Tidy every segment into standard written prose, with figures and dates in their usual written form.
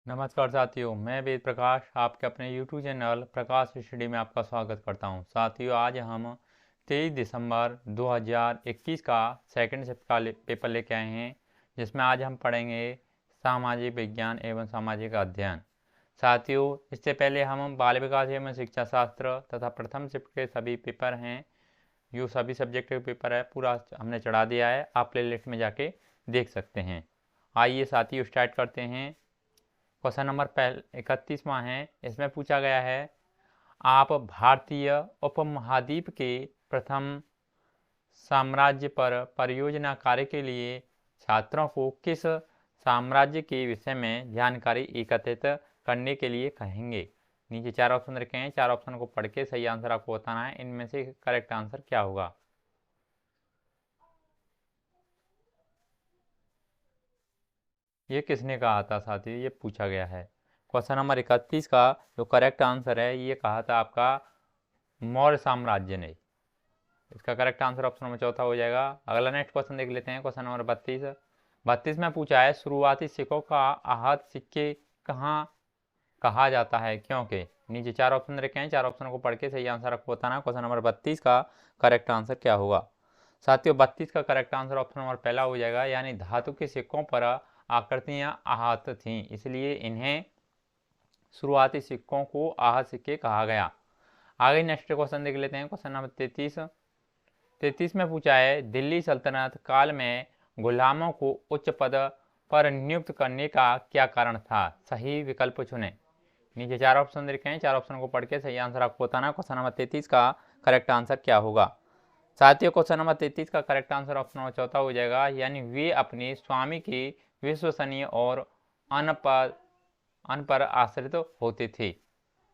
नमस्कार साथियों, मैं वेद प्रकाश आपके अपने YouTube चैनल प्रकाश स्टडी में आपका स्वागत करता हूं। साथियों, आज हम 23 दिसंबर 2021 का सेकंड शिफ्ट का पेपर लेके आए हैं, जिसमें आज हम पढ़ेंगे सामाजिक विज्ञान एवं सामाजिक अध्ययन। साथियों, इससे पहले हम बाल विकास एवं शिक्षा शास्त्र तथा प्रथम शिफ्ट के सभी पेपर हैं, जो सभी सब्जेक्ट के पेपर है, पूरा हमने चढ़ा दिया है। आप प्ले लिस्ट में जाके देख सकते हैं। आइए साथियों, स्टार्ट करते हैं। क्वेश्चन नंबर 31वां है। इसमें पूछा गया है, आप भारतीय उपमहाद्वीप के प्रथम साम्राज्य पर परियोजना कार्य के लिए छात्रों को किस साम्राज्य के विषय में जानकारी एकत्रित करने के लिए कहेंगे। नीचे चार ऑप्शन रखे हैं, चार ऑप्शन को पढ़ के सही आंसर आपको बताना है। इनमें से करेक्ट आंसर क्या होगा। ये किसने कहा था साथियों, ये पूछा गया है। क्वेश्चन नंबर 31 का जो करेक्ट आंसर है, ये कहा था आपका मौर्य साम्राज्य ने। इसका करेक्ट आंसर ऑप्शन नंबर चौथा हो जाएगा। अगला नेक्स्ट क्वेश्चन देख लेते हैं। क्वेश्चन नंबर 32 में पूछा है, शुरुआती सिक्कों का आहत सिक्के कहाँ कहा जाता है, क्योंकि। नीचे चार ऑप्शन रखे हैं, चार ऑप्शन को पढ़ के सही आंसर आपको बताना है। क्वेश्चन नंबर 32 का करेक्ट आंसर क्या होगा। साथियों, 32 का करेक्ट आंसर ऑप्शन नंबर पहला हो जाएगा, यानी धातु के सिक्कों पर आकृतियां आहत थीं, इसलिए इन्हें शुरुआती सिक्कों को आहत सिक्के कहा गया। आगे नेक्स्ट क्वेश्चन देख लेते हैं। क्वेश्चन नंबर 33 में पूछा है, दिल्ली सल्तनत काल में गुलामों को उच्च पद पर नियुक्त करने का क्या कारण था। सही विकल्प चुनें। नीचे चार ऑप्शन रखे हैं, चार ऑप्शन को पढ़ के सही आंसर आपको बताना। क्वेश्चन नंबर 33 का करेक्ट आंसर क्या होगा। साथियों, क्वेश्चन नंबर 33 का करेक्ट आंसर ऑप्शन नंबर चौथा हो जाएगा, यानी वे अपने स्वामी की विश्वसनीय और अन पर आश्रित होते थे।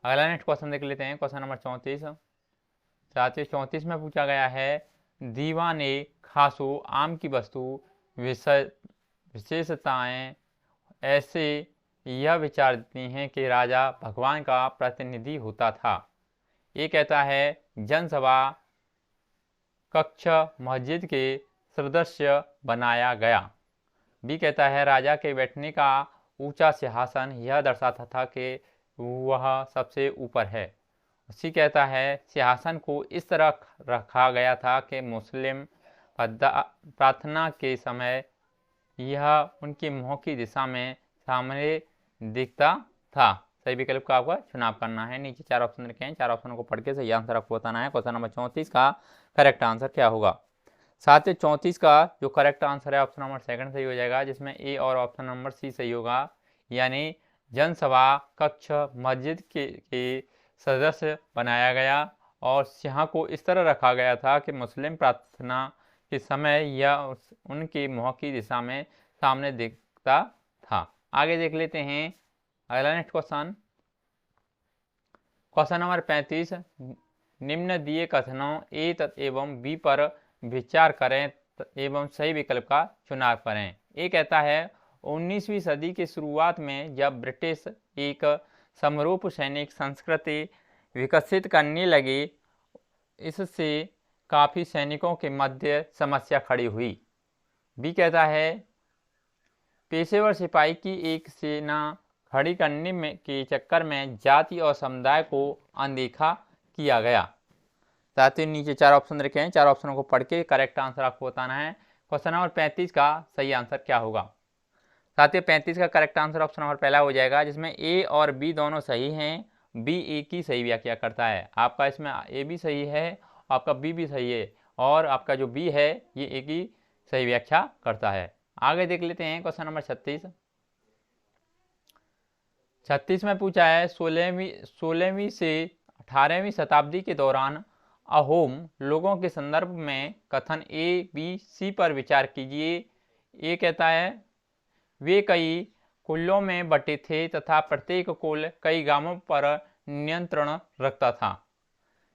अगला नेक्स्ट क्वेश्चन देख लेते हैं। Question number 34। साथियों, 34 में पूछा गया है, दीवाने खासो आम की वस्तु विशेषताएं ऐसे यह विचार देती हैं कि राजा भगवान का प्रतिनिधि होता था। ये कहता है जनसभा कक्ष मस्जिद के सदस्य बनाया गया। बी कहता है राजा के बैठने का ऊंचा सिंहासन यह दर्शाता था कि वह सबसे ऊपर है। सी कहता है सिंहासन को इस तरह रखा गया था कि मुस्लिम प्रार्थना के समय यह उनके मुंह की दिशा में सामने दिखता था। सही विकल्प का आपको चुनाव करना है। नीचे चार ऑप्शन रखे हैं, चार ऑप्शन को पढ़ के सही आंसर आपको बताना है। क्वेश्चन नंबर 34 का करेक्ट आंसर क्या होगा। साथ ही 34 का जो करेक्ट आंसर है ऑप्शन नंबर सेकंड सही हो जाएगा, जिसमें ए और ऑप्शन नंबर सी सही होगा, यानी जनसभा कक्ष मस्जिद के सदस्य बनाया गया और सिंह को इस तरह रखा गया था कि मुस्लिम प्रार्थना के समय यह उनके मुंह की दिशा में सामने दिखता था। आगे देख लेते हैं अगला नेक्स्ट क्वेश्चन। क्वेश्चन नंबर 35, निम्न दिए कथनों ए एवं बी पर विचार करें एवं सही विकल्प का चुनाव करें। ए कहता है 19वीं सदी के शुरुआत में जब ब्रिटिश एक समरूप सैनिक संस्कृति विकसित करने लगे, इससे काफ़ी सैनिकों के मध्य समस्या खड़ी हुई। बी कहता है पेशेवर सिपाही की एक सेना खड़ी करने में के चक्कर में जाति और समुदाय को अनदेखा किया गया। साथ ही नीचे चार ऑप्शन रखे हैं, चार ऑप्शनों को पढ़ के करेक्ट आंसर आपको बताना है। क्वेश्चन नंबर 35 का सही आंसर क्या होगा। साथियों, 35 का करेक्ट आंसर ऑप्शन नंबर पहला हो जाएगा, जिसमें ए और बी दोनों सही हैं। बी ए की सही व्याख्या करता है। आपका इसमें ए भी सही है, आपका बी भी सही है, और आपका जो बी है ये ए की सही व्याख्या करता है। आगे देख लेते हैं क्वेश्चन नंबर 36 में पूछा है 16वीं से 18वीं शताब्दी के दौरान अहोम लोगों के संदर्भ में कथन ए बी सी पर विचार कीजिए। ये कहता है वे कई कुलों में बटे थे तथा प्रत्येक कुल कई गांवों पर नियंत्रण रखता था।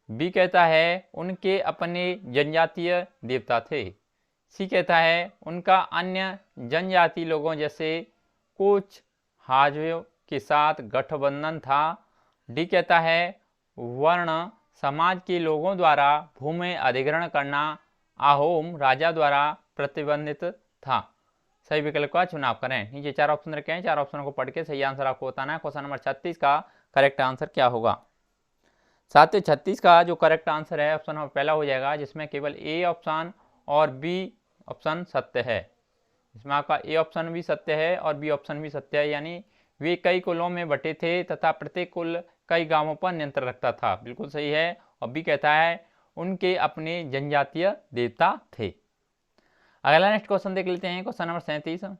बी कहता है उनके अपने जनजातीय देवता थे। सी कहता है उनका अन्य जनजाति लोगों जैसे कुछ हाजों के साथ गठबंधन था। डी कहता है वर्ण समाज के लोगों द्वारा भूमि अधिग्रहण करना अहोम राजा द्वारा प्रतिबंधित था। सही विकल्प का चुनाव करें। नीचे 4 ऑप्शन रखे हैं, 4 ऑप्शनों को पढ़ के सही आंसर आपको बताना है। क्वेश्चन नंबर 36 का करेक्ट आंसर क्या होगा। साथियों 36 का जो करेक्ट आंसर है ऑप्शन नंबर पहला हो जाएगा, जिसमें केवल ए ऑप्शन और बी ऑप्शन सत्य है। इसमें आपका ए ऑप्शन भी सत्य है और बी ऑप्शन भी सत्य है, यानी वे कई कुलों में बटे थे तथा प्रत्येक कुल कई गांवों पर नियंत्रण रखता था। बिल्कुल सही है। और बी कहता है उनके अपने जनजातीय देवता थे। अगला नेक्स्ट क्वेश्चन देख लेते हैं। क्वेश्चन नंबर 37,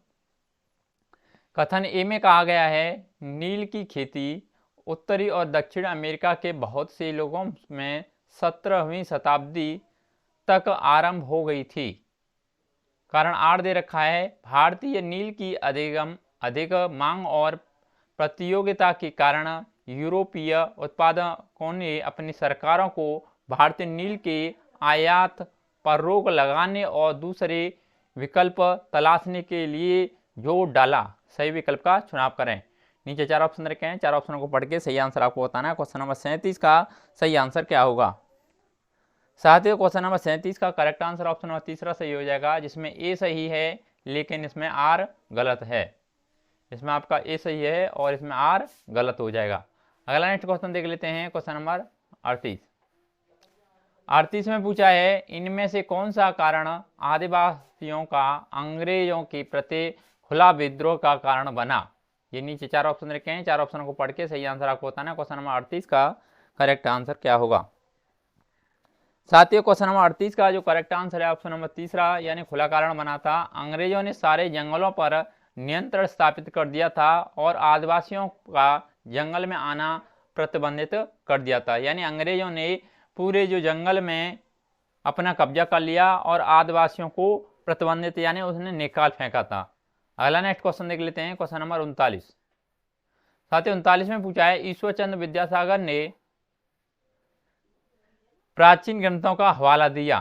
कथन ए में कहा गया है नील की खेती उत्तरी और दक्षिण अमेरिका के बहुत से लोगों में 17वीं शताब्दी तक आरंभ हो गई थी। कारण 8 दे रखा है, भारतीय नील की अधिक मांग और प्रतियोगिता के कारण यूरोपीय उत्पादकों ने अपनी सरकारों को भारतीय नील के आयात पर रोक लगाने और दूसरे विकल्प तलाशने के लिए जोर डाला। सही विकल्प का चुनाव करें। नीचे 4 ऑप्शन रखे हैं, 4 ऑप्शनों को पढ़ के सही आंसर आपको बताना है। क्वेश्चन नंबर 37 का सही आंसर क्या होगा। साथियों क्वेश्चन नंबर 37 का करेक्ट आंसर ऑप्शन नंबर तीसरा सही हो जाएगा, जिसमें ए सही है लेकिन इसमें आर गलत है। इसमें आपका ए सही है और इसमें आर गलत हो जाएगा। अगला नेक्स्ट क्वेश्चन देख लेते हैं। क्वेश्चन नंबर 38 में पूछा है इनमें से कौन सा कारण आदिवासियों का अंग्रेजों के प्रति खुला विद्रोह का कारण बना। ये नीचे 4 ऑप्शन रखे हैं, 4 ऑप्शनों को पढ़ के सही आंसर आपको बताना है। क्वेश्चन नंबर 38 का करेक्ट आंसर क्या होगा। साथियों क्वेश्चन नंबर 38 का जो करेक्ट आंसर है ऑप्शन नंबर तीसरा, यानी खुला कारण बना था। अंग्रेजों ने सारे जंगलों पर नियंत्रण स्थापित कर दिया था और आदिवासियों का जंगल में आना प्रतिबंधित कर दिया था। यानी अंग्रेजों ने पूरे जो जंगल में अपना कब्जा कर लिया और आदिवासियों को प्रतिबंधित यानी उसने निकाल फेंका था। अगला नेक्स्ट क्वेश्चन देख लेते हैं। Question number 39। साथियों 39 में पूछा है ईश्वर चंद्र विद्यासागर ने प्राचीन ग्रंथों का हवाला दिया।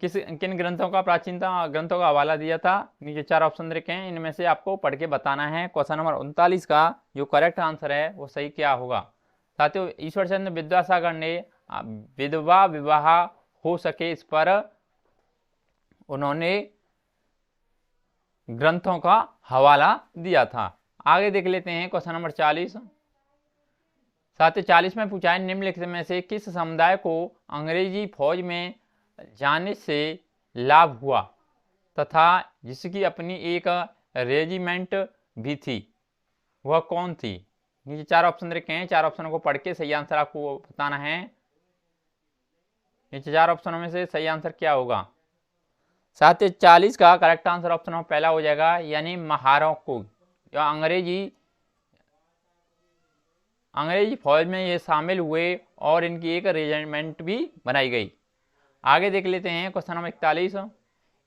किन ग्रंथों का प्राचीन ग्रंथों का हवाला दिया था। नीचे 4 ऑप्शन रखे हैं, इनमें से आपको पढ़ के बताना है। क्वेश्चन नंबर 39 का जो करेक्ट आंसर है वो सही क्या होगा। साथियों ईश्वर चंद्र विद्यासागर ने विधवा विवाह हो सके इस पर उन्होंने ग्रंथों का हवाला दिया था। आगे देख लेते हैं क्वेश्चन नंबर 40। साथ ही 40 में पूछा है निम्नलिखित में से किस समुदाय को अंग्रेजी फौज में जाने से लाभ हुआ तथा जिसकी अपनी एक रेजिमेंट भी थी, वह कौन थी। नीचे 4 ऑप्शन रखे हैं, 4 ऑप्शनों को पढ़ के सही आंसर आपको बताना है। नीचे 4 ऑप्शनों में से सही आंसर क्या होगा। साथ ही 40 का करेक्ट आंसर ऑप्शन में पहला हो जाएगा, यानी महारों को या अंग्रेजी फौज में ये शामिल हुए और इनकी एक रेजिमेंट भी बनाई गई। आगे देख लेते हैं क्वेश्चन नंबर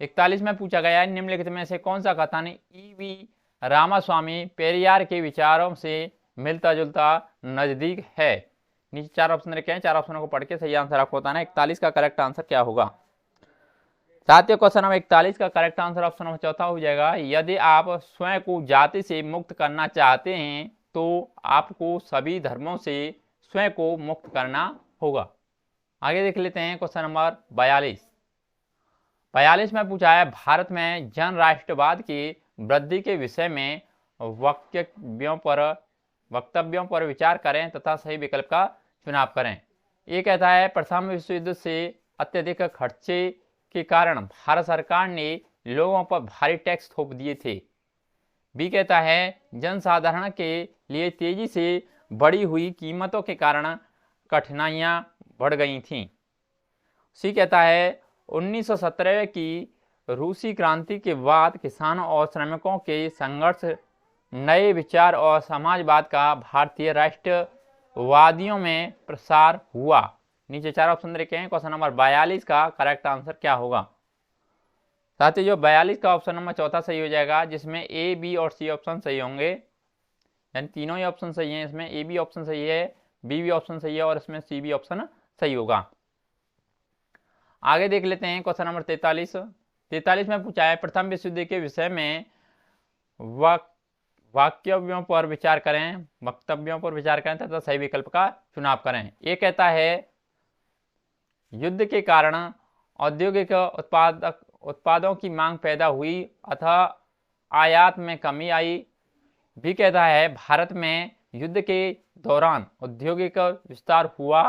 41 में पूछा गया है निम्नलिखित में से कौन सा कथन ई.वी. रामास्वामी पेरियार के विचारों से मिलता जुलता नजदीक है। नीचे 4 ऑप्शन रखे हैं, 4 ऑप्शनों को पढ़ के सही आंसर आपको बताना है। 41 का करेक्ट आंसर क्या होगा। साथियों क्वेश्चन नंबर 41 का करेक्ट आंसर ऑप्शन नंबर चौथा हो जाएगा। यदि आप स्वयं को जाति से मुक्त करना चाहते हैं तो आपको सभी धर्मों से स्वयं को मुक्त करना होगा। आगे देख लेते हैं क्वेश्चन नंबर 42 में पूछा है भारत में जन राष्ट्रवाद की वृद्धि के विषय में वक्तव्यों पर विचार करें तथा सही विकल्प का चुनाव करें। ये कहता है प्रथम विश्व युद्ध से अत्यधिक खर्चे के कारण भारत सरकार ने लोगों पर भारी टैक्स थोप दिए थे। बी कहता है जनसाधारण के लिए तेजी से बढ़ी हुई कीमतों के कारण कठिनाइयां बढ़ गई थीं। सी कहता है 1917 की रूसी क्रांति के बाद किसानों और श्रमिकों के संघर्ष, नए विचार और समाजवाद का भारतीय राष्ट्रवादियों में प्रसार हुआ। नीचे 4 ऑप्शन रखे हैं। क्वेश्चन नंबर 42 का करेक्ट आंसर क्या होगा। साथ ही जो 42 का ऑप्शन नंबर चौथा सही हो जाएगा, जिसमें ए, बी और सी ऑप्शन सही होंगे, यानी तीनों ही ऑप्शन सही हैं। इसमें ए बी ऑप्शन सही है, बी भी ऑप्शन सही है और इसमें सी भी ऑप्शन सही होगा। आगे देख लेते हैं क्वेश्चन नंबर 43 में पूछा है प्रथम विश्व युद्ध के विषय में वक्तव्यों पर विचार करें तथा सही विकल्प का चुनाव करें। ये कहता है युद्ध के कारण औद्योगिक उत्पादों की मांग पैदा हुई अतः आयात में कमी आई। बी कहता है भारत में युद्ध के दौरान औद्योगिक विस्तार हुआ।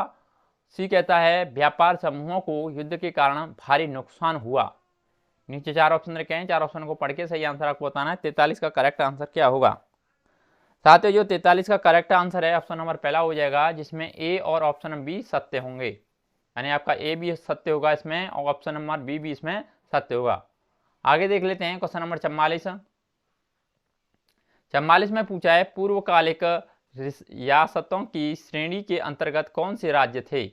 सी कहता है व्यापार समूहों को युद्ध के कारण भारी नुकसान हुआ। नीचे 4 ऑप्शन रखे हैं, 4 ऑप्शन को पढ़ के सही आंसर आपको बताना है। 43 का करेक्ट आंसर क्या होगा? साथियों जो 43 का करेक्ट आंसर है ऑप्शन नंबर पहला हो जाएगा, जिसमें ए और ऑप्शन बी सत्य होंगे, यानी आपका ए भी सत्य होगा इसमें और ऑप्शन नंबर बी भी इसमें सत्य होगा। आगे देख लेते हैं क्वेश्चन नंबर 44। 44 में पूछा है पूर्वकालिक रियासतों की श्रेणी के अंतर्गत कौन से राज्य थे?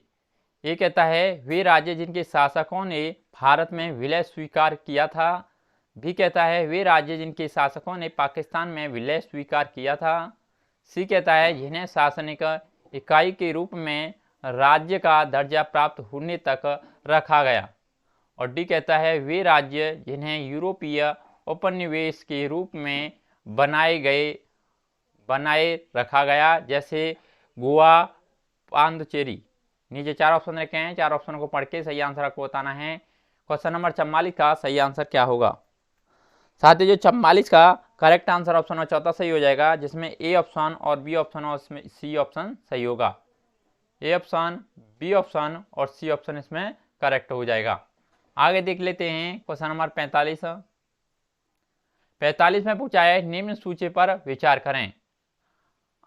ये कहता है वे राज्य जिनके शासकों ने भारत में विलय स्वीकार किया था। बी कहता है वे राज्य जिनके शासकों ने पाकिस्तान में विलय स्वीकार किया था। सी कहता है जिन्हें शासनिक इकाई के रूप में राज्य का दर्जा प्राप्त होने तक रखा गया। और डी कहता है वे राज्य जिन्हें यूरोपीय उपनिवेश के रूप में बनाए रखा गया, जैसे गोवा, पांडिचेरी। नीचे 4 ऑप्शन रखे हैं, 4 ऑप्शन को पढ़ के सही आंसर आपको बताना है। क्वेश्चन नंबर 44 का सही आंसर क्या होगा? साथ ही जो 44 का करेक्ट आंसर ऑप्शन नंबर चौथा सही हो जाएगा, जिसमें ए ऑप्शन और बी ऑप्शन और इसमें सी ऑप्शन सही होगा। ए ऑप्शन, बी ऑप्शन और सी ऑप्शन इसमें करेक्ट हो जाएगा। आगे देख लेते हैं क्वेश्चन नंबर 45। 45 में पूछा है निम्न सूची पर विचार करें।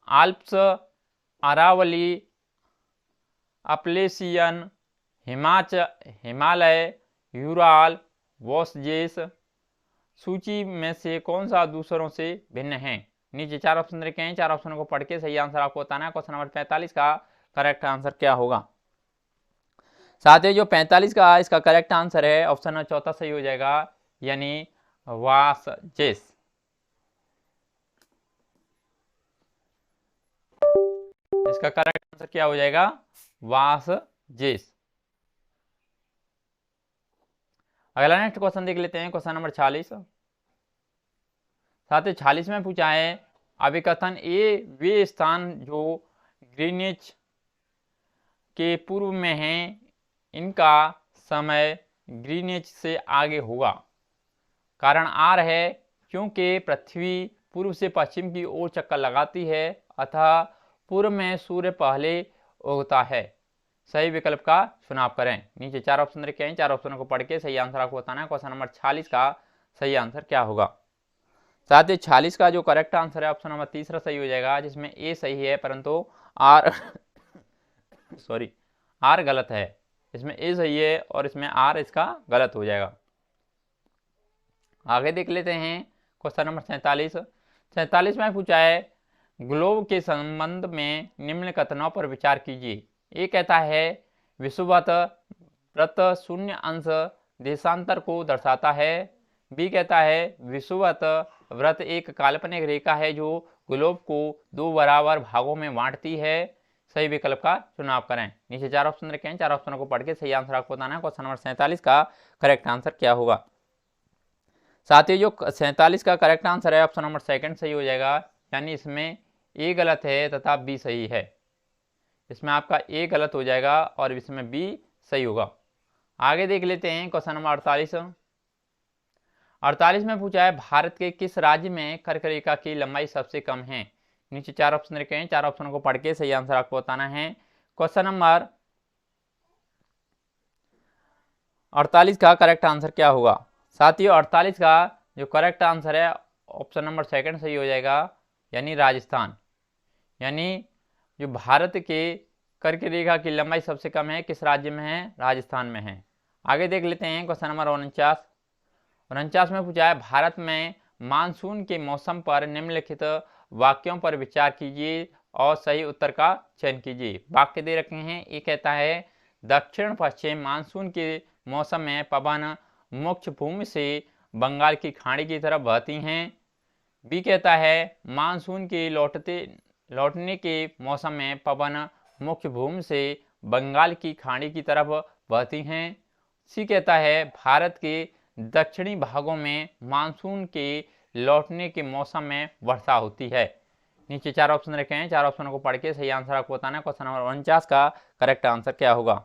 Alps, Aravalli, Appalachian, Himalaya, Ural, Vosges सूची में से कौन सा दूसरों से भिन्न है? नीचे 4 ऑप्शन रखे हैं, 4 ऑप्शन को पढ़ के सही आंसर आपको बताना है। क्वेश्चन नंबर 45 का करेक्ट आंसर क्या होगा? साथ ही जो 45 का इसका करेक्ट आंसर है ऑप्शन नंबर चौथा सही हो जाएगा, यानी वासजेस। इसका करेक्ट आंसर क्या हो जाएगा? वासजेस। अगला नेक्स्ट क्वेश्चन देख लेते हैं, क्वेश्चन नंबर 46। साथ ही 46 में पूछा है अभिकथन ए वे स्थान जो ग्रीनिच के पूर्व में हैं, इनका समय ग्रीनिच से आगे होगा। कारण आर है क्योंकि पृथ्वी पूर्व से पश्चिम की ओर चक्कर लगाती है, अतः पूर्व में सूर्य पहले उगता है। सही विकल्प का चुनाव करें। नीचे 4 ऑप्शन रखे हैं, 4 ऑप्शनों को पढ़ के सही आंसर आपको बताना है। क्वेश्चन नंबर 46 का सही आंसर क्या होगा? साथ ही 46 का जो करेक्ट आंसर है ऑप्शन नंबर तीसरा सही हो जाएगा, जिसमें ए सही है परंतु आर आर गलत है। इसमें ए सही है और इसमें आर इसका गलत हो जाएगा। आगे देख लेते हैं क्वेश्चन नंबर 47। 47 में पूछा है ग्लोब के संबंध में निम्न कथनों पर विचार कीजिए। ये कहता है विषुवत वृत्त शून्य अंश देशांतर को दर्शाता है। बी कहता है विषुवत वृत्त एक काल्पनिक रेखा है जो ग्लोब को 2 बराबर भागों में बांटती है। सही विकल्प का चुनाव करें। नीचे 4 ऑप्शन रखे हैं, 4 ऑप्शनों को पढ़ के सही आंसर आपको बताना है। क्वेश्चन नंबर 47 का करेक्ट आंसर क्या होगा? साथ ही जो 47 का करेक्ट आंसर है ऑप्शन नंबर सेकंड सही हो जाएगा, यानी इसमें ए गलत है तथा बी सही है। इसमें आपका ए गलत हो जाएगा और इसमें बी सही होगा। आगे देख लेते हैं क्वेश्चन नंबर 48। 48 में पूछा है भारत के किस राज्य में कर्क रेखा की लंबाई सबसे कम है? नीचे 4 ऑप्शन रखे हैं, 4 ऑप्शनों को पढ़ के सही आंसर आपको बताना है। क्वेश्चन नंबर 48 का करेक्ट आंसर क्या होगा? साथियों 48 का जो करेक्ट आंसर है ऑप्शन नंबर सेकंड सही हो जाएगा, यानी राजस्थान। यानी जो भारत के कर्क रेखा की लंबाई सबसे कम है किस राज्य में है? राजस्थान में है। आगे देख लेते हैं क्वेश्चन नंबर 49 में पूछा है भारत में मानसून के मौसम पर निम्नलिखित वाक्यों पर विचार कीजिए और सही उत्तर का चयन कीजिए। वाक्य दे रखे हैं। ये कहता है दक्षिण पश्चिम मानसून के मौसम में पवन मुख्य भूमि से बंगाल की खाड़ी की तरफ बहती हैं। बी कहता है मानसून के लौटने के मौसम में पवन मुख्य भूमि से बंगाल की खाड़ी की तरफ बहती हैं। सी कहता है भारत के दक्षिणी भागों में मानसून के लौटने के मौसम में वर्षा होती है। नीचे 4 ऑप्शन रखे हैं, 4 ऑप्शनों को पढ़ के सही आंसर आपको बताना है। क्वेश्चन नंबर 49 का करेक्ट आंसर क्या होगा?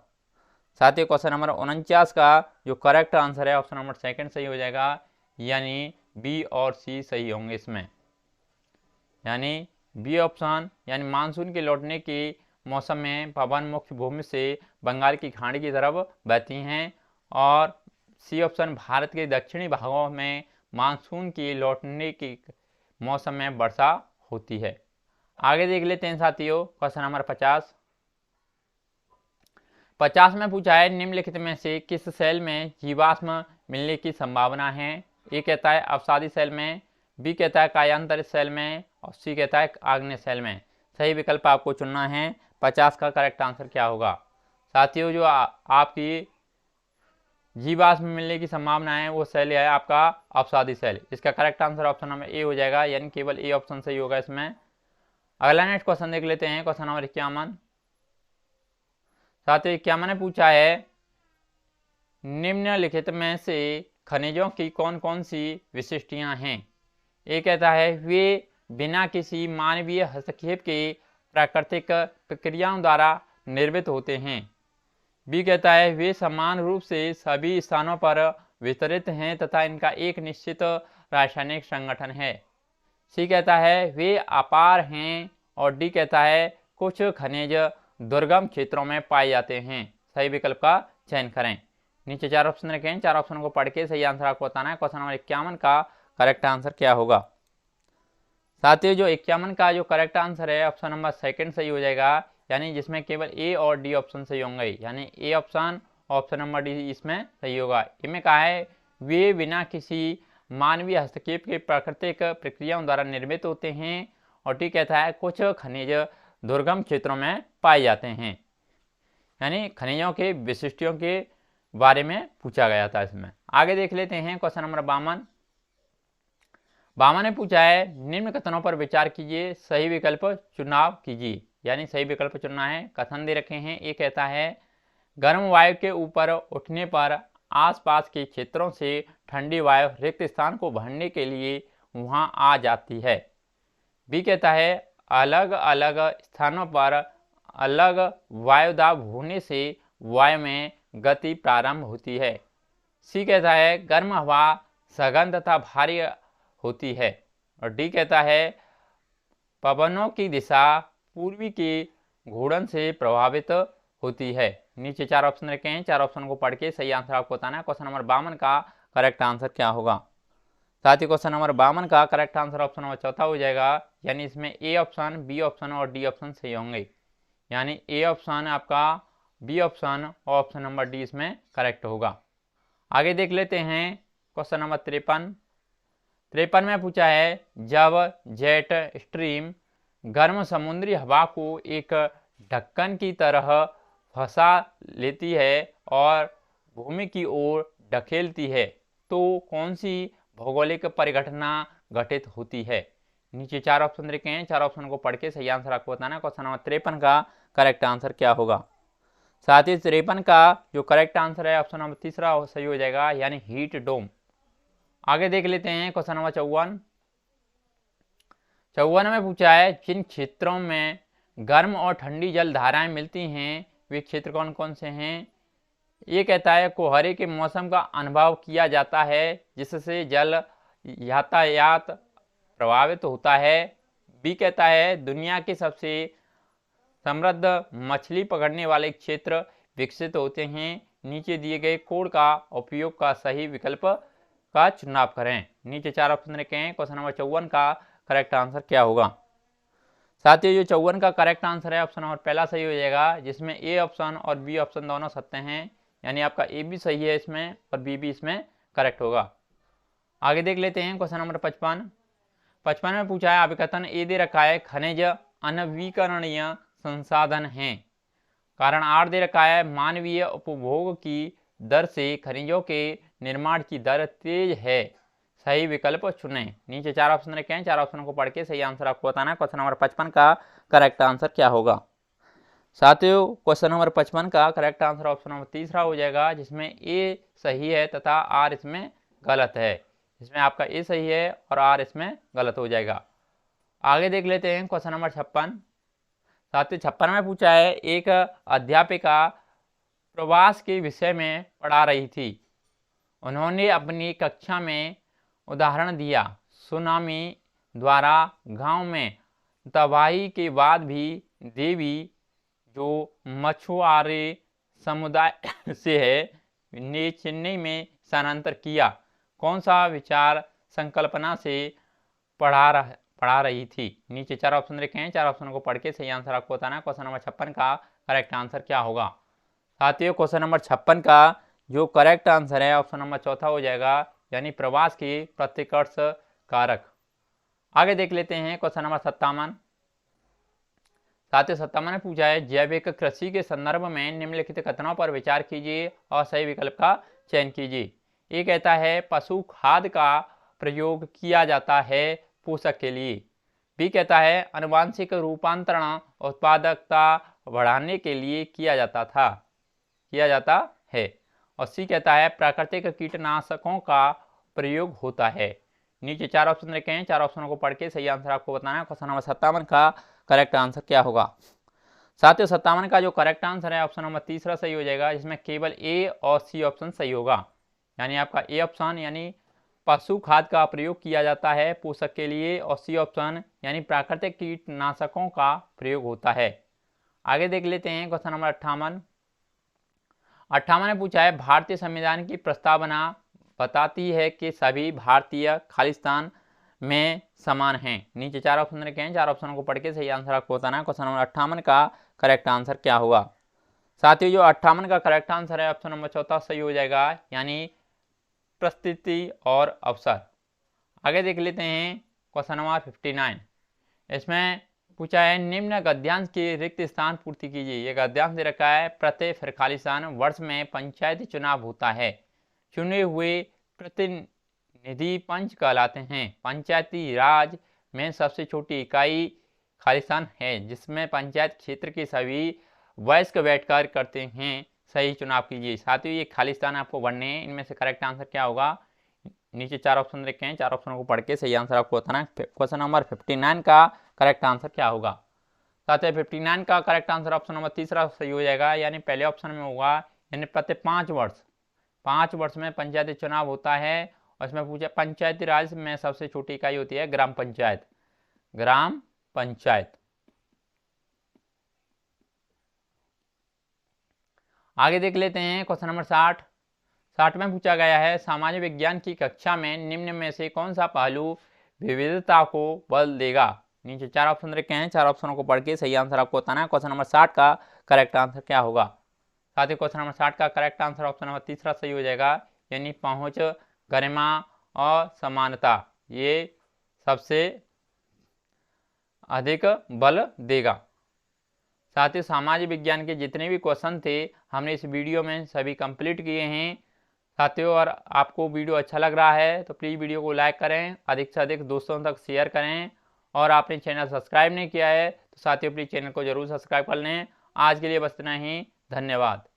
साथ ही क्वेश्चन नंबर 49 का जो करेक्ट आंसर है ऑप्शन नंबर सेकंड सही हो जाएगा, यानी बी और सी सही होंगे इसमें। यानी बी ऑप्शन, यानी मानसून के लौटने के मौसम में पवन मुख्य भूमि से बंगाल की खाड़ी की तरफ बहती हैं, और सी ऑप्शन भारत के दक्षिणी भागों में मानसून के लौटने के मौसम में वर्षा होती है। आगे देख लेते हैं साथियों क्वेश्चन नंबर 50 में पूछा है निम्नलिखित में से किस सेल में जीवाश्म मिलने की संभावना है। ए कहता है अवसादी सेल में, बी कहता है कायांतरित सेल में, और सी कहता है आग्नेय सेल में। सही विकल्प आपको चुनना है। 50 का करेक्ट आंसर क्या होगा साथियों? जो आपकी जीवाश्म मिलने की संभावना है वो सेल है आपका अवसादी सेल। इसका correct answer option number A हो जाएगा, यानी केवल ए ऑप्शन सही होगा इसमें। अगला नेक्स्ट क्वेश्चन देख लेते हैं क्वेश्चन नंबर 51। साथियों 51 ने पूछा है निम्नलिखित में से खनिजों की कौन कौन सी विशिष्टियां हैं। ए कहता है वे बिना किसी मानवीय हस्तक्षेप के प्राकृतिक प्रक्रियाओं द्वारा निर्मित होते हैं। बी कहता है वे समान रूप से सभी स्थानों पर वितरित हैं तथा इनका एक निश्चित रासायनिक संगठन है। सी कहता है वे अपार हैं, और डी कहता है कुछ खनिज दुर्गम क्षेत्रों में पाए जाते हैं। सही विकल्प का चयन करें। नीचे 4 ऑप्शन रखे हैं, 4 ऑप्शन को पढ़ के सही आंसर आपको बताना है। क्वेश्चन नंबर 51 का करेक्ट आंसर क्या होगा साथियों? जो 51 का जो करेक्ट आंसर है ऑप्शन नंबर सेकंड सही हो जाएगा, यानी जिसमें केवल ए और डी ऑप्शन सही होंगे, यानी A option option number D इसमें सही होगा। इनमें कहा है वे बिना किसी मानवीय हस्तक्षेप के प्राकृतिक प्रक्रियाओं द्वारा निर्मित होते हैं, और डी कहता है कुछ खनिज दुर्गम क्षेत्रों में पाए जाते हैं। यानी खनिजों के विशिष्टियों के बारे में पूछा गया था इसमें। आगे देख लेते हैं क्वेश्चन नंबर 52 ने पूछा है निम्न कथनों पर विचार कीजिए, सही विकल्प चुनाव कीजिए। यानी सही विकल्प चुनना है। कथन दे रखे हैं। ये कहता है गर्म वायु के ऊपर उठने पर आसपास के क्षेत्रों से ठंडी वायु रिक्त स्थान को भरने के लिए वहां आ जाती है। बी कहता है अलग अलग स्थानों पर अलग वायुदाब होने से वायु में गति प्रारंभ होती है। सी कहता है गर्म हवा सघन तथा भारी होती है, और डी कहता है पवनों की दिशा पूर्वी के घूर्णन से प्रभावित होती है। नीचे 4 ऑप्शन रखे हैं, 4 ऑप्शन को पढ़ के सही आंसर आपको बताना है। क्वेश्चन नंबर 52 का करेक्ट आंसर क्या होगा साथ ही? क्वेश्चन नंबर 52 का करेक्ट आंसर ऑप्शन नंबर चौथा हो जाएगा, यानी इसमें ए ऑप्शन, बी ऑप्शन और डी ऑप्शन सही होंगे। यानी ए ऑप्शन आपका, बी ऑप्शन और ऑप्शन नंबर डी इसमें करेक्ट होगा। आगे देख लेते हैं क्वेश्चन नंबर 53 में पूछा है जब जेट स्ट्रीम गर्म समुद्री हवा को एक ढक्कन की तरह फंसा लेती है और भूमि की ओर ढकेलती है तो कौन सी भौगोलिक परिघटना घटित होती है। नीचे 4 ऑप्शन रखे हैं, 4 ऑप्शन को पढ़ के सही आंसर आपको बताना है। क्वेश्चन नंबर 53 का करेक्ट आंसर क्या होगा साथ ही? 53 का जो करेक्ट आंसर है ऑप्शन नंबर तीसरा सही हो जाएगा, यानी हीट डोम। आगे देख लेते हैं क्वेश्चन नंबर 54 में पूछा है जिन क्षेत्रों में गर्म और ठंडी जल धाराएं मिलती हैं वे क्षेत्र कौन कौन से हैं। ये कहता है कोहरे के मौसम का अनुभव किया जाता है जिससे जल यातायात प्रभावित होता है। बी कहता है दुनिया के सबसे समृद्ध मछली पकड़ने वाले क्षेत्र विकसित होते हैं। नीचे दिए गए कोड का उपयोग का सही विकल्प का चुनाव करें। नीचे 4 ऑप्शन रखे हैं। क्वेश्चन नंबर 54 का करेक्ट आंसर क्या होगा साथियों? जो 54 का करेक्ट आंसर है ऑप्शन नंबर पहला सही हो जाएगा, जिसमें ए ऑप्शन और बी ऑप्शन दोनों सत्य हैं, यानी आपका ए भी सही है इसमें और बी भी इसमें करेक्ट होगा। आगे देख लेते हैं क्वेश्चन नंबर 55 में पूछा है अभिकथन ए दे रखा है खनिज अनवीकरणीय संसाधन हैं। कारण आर दे रखा है मानवीय उपभोग की दर से खनिजों के निर्माण की दर तेज है। सही विकल्प चुनें। नीचे 4 ऑप्शन रखे हैं, 4 ऑप्शन को पढ़ के सही आंसर आपको बताना है। क्वेश्चन नंबर 55 का करेक्ट आंसर क्या होगा साथियों? क्वेश्चन नंबर 55 का करेक्ट आंसर ऑप्शन नंबर तीसरा हो जाएगा, जिसमें ए सही है तथा आर इसमें गलत है। इसमें आपका ए सही है और आर इसमें गलत हो जाएगा। आगे देख लेते हैं क्वेश्चन नंबर 56 साथियों 56 में पूछा है एक अध्यापिका प्रवास के विषय में पढ़ा रही थी। उन्होंने अपनी कक्षा में उदाहरण दिया। सुनामी द्वारा गांव में तबाही के बाद भी देवी जो मछुआरे समुदाय से है ने चेन्नई में स्थानांतर किया। कौन सा विचार संकल्पना से पढ़ा रही थी। नीचे 4 ऑप्शन रखे हैं, 4 ऑप्शन को पढ़ के सही आंसर आपको बताना है। क्वेश्चन नंबर 56 का करेक्ट आंसर क्या होगा। साथियों क्वेश्चन नंबर 56 का जो करेक्ट आंसर है ऑप्शन नंबर चौथा हो जाएगा, यानी प्रवास के प्रतिकर्ष कारक। आगे देख लेते हैं क्वेश्चन नंबर 57। साथियों 57 ने पूछा है जैविक कृषि के संदर्भ में निम्नलिखित कथनों पर विचार कीजिए और सही विकल्प का चयन कीजिए। ये कहता है पशु खाद का प्रयोग किया जाता है पोषक के लिए। बी कहता है आनुवांशिक रूपांतरण उत्पादकता बढ़ाने के लिए किया जाता है। और सी कहता है प्राकृतिक कीटनाशकों का प्रयोग होता है। नीचे 4 ऑप्शन रखे हैं, 4 ऑप्शनों को पढ़ के सही आंसर आपको बताना है। क्वेश्चन नंबर 57 का करेक्ट आंसर क्या होगा। साथियों 57 का जो करेक्ट आंसर है ऑप्शन नंबर तीसरा सही हो जाएगा, जिसमें केवल ए और सी ऑप्शन सही होगा। यानी आपका ए ऑप्शन यानी पशु खाद का प्रयोग किया जाता है पोषक के लिए, और सी ऑप्शन यानी प्राकृतिक कीटनाशकों का प्रयोग होता है। आगे देख लेते हैं क्वेश्चन नंबर 58 ने पूछा है भारतीय संविधान की प्रस्तावना बताती है कि सभी भारतीय खालिस्तान में समान हैं। नीचे 4 ऑप्शन रखे हैं, 4 ऑप्शनों को पढ़ के सही आंसर आपको बताना है। क्वेश्चन नंबर 58 का करेक्ट आंसर क्या होगा। साथियों जो 58 का करेक्ट आंसर है ऑप्शन नंबर चौथा सही हो जाएगा, यानी परिस्थिति और अवसर। आगे देख लेते हैं क्वेश्चन नंबर 59। इसमें पूछा है निम्न गद्यांश के रिक्त स्थान पूर्ति कीजिए। यह गद्यांश दे रखा है प्रत्येक खालिस्तान वर्ष में पंचायती चुनाव होता है। चुने हुए प्रतिनिधि पंच कहलाते हैं। पंचायती राज में सबसे छोटी इकाई खालिस्तान है, जिसमें पंचायत क्षेत्र के सभी वयस्क बैठकर करते हैं। सही चुनाव कीजिए। साथियों ये खालिस्तान आपको बढ़ने हैं, इनमें से करेक्ट आंसर क्या होगा। नीचे 4 ऑप्शन रखे हैं, 4 ऑप्शनों को पढ़ के सही आंसर आपको बताना है। क्वेश्चन नंबर 59 का करेक्ट आंसर क्या होगा। साथियों 59 का करेक्ट आंसर ऑप्शन नंबर तीसरा सही हो जाएगा, यानी पहले ऑप्शन में होगा, यानी प्रत्येक 5 वर्ष में पंचायती चुनाव होता है। और इसमें पूछा पंचायती राज में सबसे छोटी इकाई होती है ग्राम पंचायत। आगे देख लेते हैं क्वेश्चन नंबर 60 में पूछा गया है सामाजिक विज्ञान की कक्षा में निम्न में से कौन सा पहलू विविधता को बल देगा। नीचे 4 ऑप्शन रखे हैं, 4 ऑप्शनों को पढ़ के सही आंसर आपको बताना है। क्वेश्चन नंबर 60 का करेक्ट आंसर क्या होगा। साथ ही क्वेश्चन नंबर 60 का करेक्ट आंसर ऑप्शन नंबर तीसरा सही हो जाएगा, यानी पहुंच, गरिमा और समानता ये सबसे अधिक बल देगा। साथ ही सामाजिक विज्ञान के जितने भी क्वेश्चन थे हमने इस वीडियो में सभी कंप्लीट किए हैं। साथियों और आपको वीडियो अच्छा लग रहा है तो प्लीज़ वीडियो को लाइक करें, अधिक से अधिक दोस्तों तक शेयर करें, और आपने चैनल सब्सक्राइब नहीं किया है तो साथियों प्लीज़ चैनल को जरूर सब्सक्राइब कर लें। आज के लिए बस इतना ही, धन्यवाद।